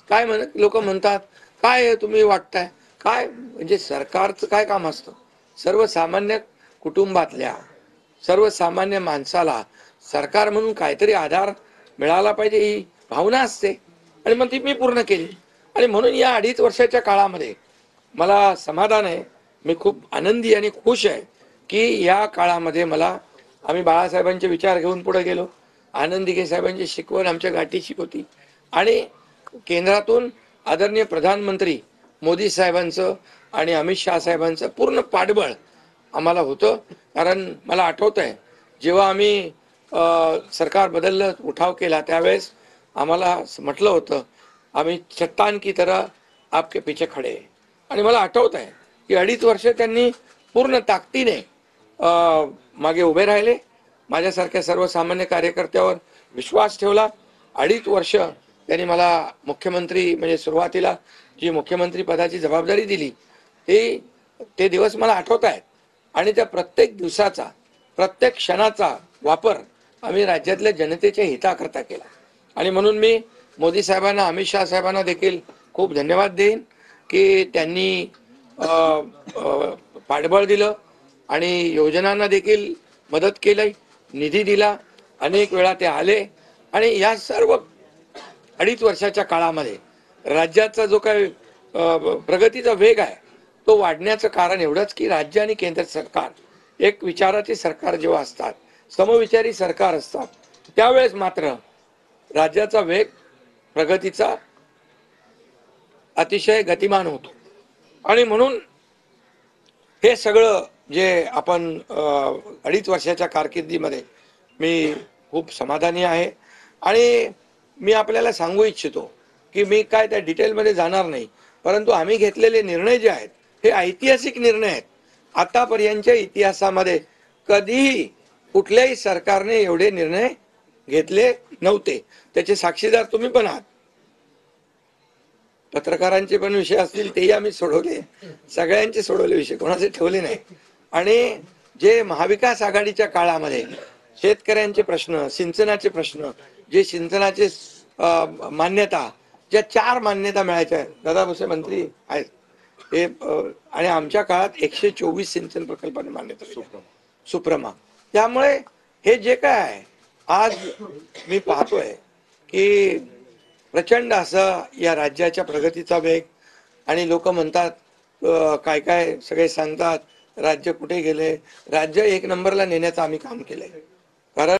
काय लोक म्हणतात काय तुम्ही वाटताय काय, म्हणजे सरकारचं काय काम असतं? सर्वसामान्य कुटुंबातल्या सर्वसामान्य माणसाला सरकार म्हणून काहीतरी आधार मिळाला पाहिजे ही भावना असते, आणि मग ती मी पूर्ण केली. आणि म्हणून या 2.5 वर्षाच्या काळामध्ये मला समाधान आहे, मी खूप आनंदी आणि खुश आहे की या काळामध्ये आम्ही बाळासाहेबांचे विचार घेऊन पुढे गेलो. आनंद दिघे साहेबांची शिकवण आमच्या गाठीशी होती, आणि केंद्रातून आदरणीय प्रधानमंत्री मोदी साहेबांचं आणि अमित शहा साहेबांचं पूर्ण पाठबळ आम्हाला होतं. कारण मला आठवत आहे जेव्हा आम्ही सरकार बदललं, उठाव केला, त्यावेळेस आम्हाला म्हटलं होतं आम्ही चट्टान की तरह आपके पीछे खडे. आणि मला आठवत आहे की 2.5 वर्ष त्यांनी पूर्ण ताकदीने मागे उभे राहिले, माझ्यासारख्या सर्वसामान्य कार्यकर्त्यावर विश्वास ठेवला. 2.5 वर्ष त्यांनी मला मुख्यमंत्री म्हणजे सुरुवातीला जी मुख्यमंत्री पदाची जबाबदारी दिली ते दिवस मला आठवत आहेत. आणि त्या प्रत्येक दिवसाचा प्रत्येक क्षणाचा वापर आम्ही राज्यातल्या जनतेच्या हिताकरता केला. आणि म्हणून मी मोदी साहेबांना अमित शहा साहेबांना देखील खूप धन्यवाद देईन की त्यांनी पाठबळ दिलं आणि योजनांना देखील मदत केली, निधी दिला, अनेक वेळा ते आले. आणि या सर्व 2.5 वर्षाच्या काळामध्ये राज्याचा जो काही प्रगतीचा वेग आहे तो वाढण्याचं कारण एवढंच की राज्य आणि केंद्र सरकार एक विचाराचे सरकार जेव्हा असतात, समविचारी सरकार असतात, त्यावेळेस मात्र राज्याचा वेग प्रगतीचा अतिशय गतिमान होतो. आणि म्हणून हे सगळं जे आपण 2.5 वर्षाच्या कारकिर्दीमध्ये मी खूप समाधानी आहे. आणि मी आपल्याला सांगू इच्छितो की मी काय त्या डिटेलमध्ये जाणार नाही, परंतु आम्ही घेतलेले निर्णय जे आहेत हे ऐतिहासिक निर्णय आहेत. आतापर्यंतच्या इतिहासामध्ये कधीही कुठल्याही सरकारने एवढे निर्णय घेतले नव्हते. त्याचे साक्षीदार तुम्ही पण आहात. पत्रकारांचे पण विषय असतील तेही आम्ही सोडवले, सगळ्यांचे सोडवले विषय, कोणाचे ठेवले नाही. आणि जे महाविकास आघाडीच्या काळामध्ये शेतकऱ्यांचे प्रश्न, सिंचनाचे प्रश्न, जे सिंचनाचे मान्यता, ज्या 4 मान्यता मिळायच्या, दादा भुसे मंत्री आहेत हे, आणि आमच्या काळात 124 सिंचन प्रकल्पाने मान्यता सुप्रमा. त्यामुळे हे जे काय आहे आज मी पाहतोय की प्रचंड असं या राज्याच्या प्रगतीचा वेग. आणि लोक म्हणतात काय काय सगळे सांगतात राज्य कुठे गेले, राज्य 1 नंबरला नेण्याचं आम्ही काम केलंय.